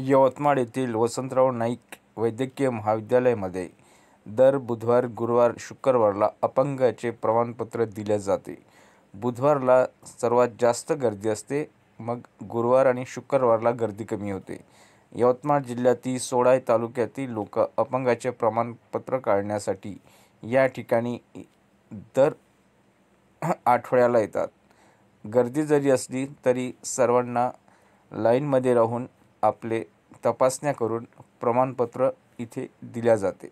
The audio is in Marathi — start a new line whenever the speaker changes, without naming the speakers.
यवतमाळ येथील वसंतराव नाईक वैद्यकीय महाविद्यालयामध्ये दर बुधवार, गुरुवार, शुक्रवारला अपंगाचे प्रमाणपत्र दिले जाते. बुधवारला सर्वात जास्त गर्दी असते, मग गुरुवार आणि शुक्रवारला गर्दी कमी होते. यवतमाळ जिल्ह्यातील सोडाई तालुक्यातील लोक अपंगाचे प्रमाणपत्र काढण्यासाठी या ठिकाणी दर आठवड्याला येतात. गर्दी जरी असली तरी सर्वांना लाईनमध्ये राहून आपले तपासण्या करून प्रमाणपत्र इथे दिल्या जाते.